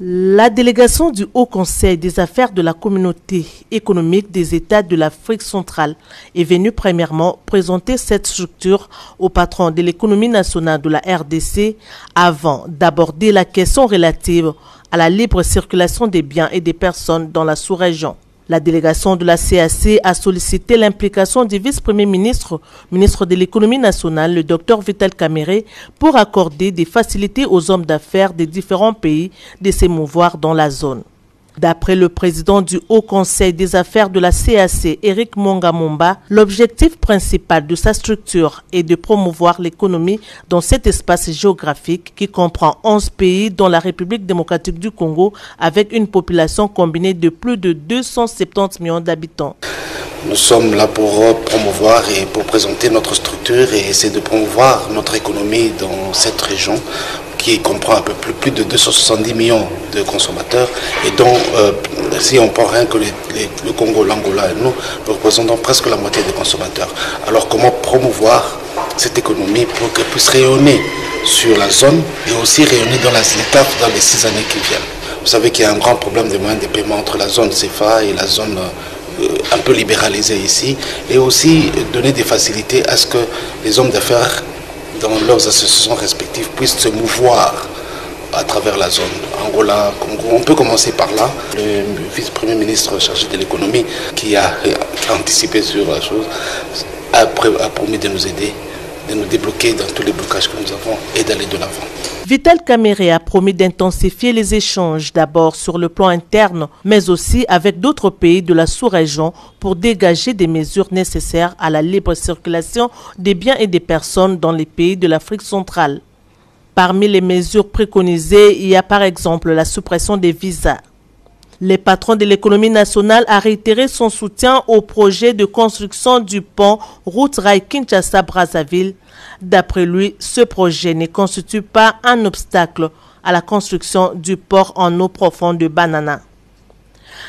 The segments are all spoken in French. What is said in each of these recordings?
La délégation du Haut Conseil des affaires de la communauté économique des États de l'Afrique centrale est venue premièrement présenter cette structure au patron de l'économie nationale de la RDC avant d'aborder la question relative à la libre circulation des biens et des personnes dans la sous-région. La délégation de la CAC a sollicité l'implication du vice-premier ministre, ministre de l'économie nationale, le Dr Vital Kamerhe, pour accorder des facilités aux hommes d'affaires des différents pays de s'émouvoir dans la zone. D'après le président du Haut Conseil des affaires de la CAC, Eric Mongamomba, l'objectif principal de sa structure est de promouvoir l'économie dans cet espace géographique qui comprend 11 pays dont la République démocratique du Congo avec une population combinée de plus de 270 millions d'habitants. Nous sommes là pour promouvoir et pour présenter notre structure et essayer de promouvoir notre économie dans cette région qui comprend un peu plus de 270 millions de consommateurs et dont, si on prend rien que le Congo, l'Angola et nous représentons presque la moitié des consommateurs. Alors comment promouvoir cette économie pour qu'elle puisse rayonner sur la zone et aussi rayonner dans l'État dans les 6 années qui viennent. Vous savez qu'il y a un grand problème de moyens de paiement entre la zone CFA et la zone un peu libéralisée ici, et aussi donner des facilités à ce que les hommes d'affaires dans leurs associations respectives puissent se mouvoir à travers la zone. Angola, Congo, on peut commencer par là. Le vice-premier ministre chargé de l'économie qui a anticipé sur la chose a promis de nous aider, de nous débloquer dans tous les blocages que nous avons et d'aller de l'avant. Vital Kamerhe a promis d'intensifier les échanges d'abord sur le plan interne, mais aussi avec d'autres pays de la sous-région pour dégager des mesures nécessaires à la libre circulation des biens et des personnes dans les pays de l'Afrique centrale. Parmi les mesures préconisées, il y a par exemple la suppression des visas. Le patron de l'économie nationale a réitéré son soutien au projet de construction du pont route-rail Kinshasa-Brazzaville. D'après lui, ce projet ne constitue pas un obstacle à la construction du port en eau profonde de Banana.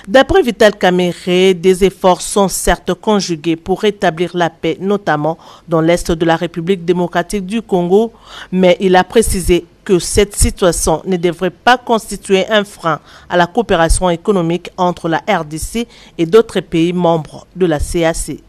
D'après Vital Kamerhe, des efforts sont certes conjugués pour rétablir la paix, notamment dans l'est de la République démocratique du Congo, mais il a précisé que cette situation ne devrait pas constituer un frein à la coopération économique entre la RDC et d'autres pays membres de la CAC.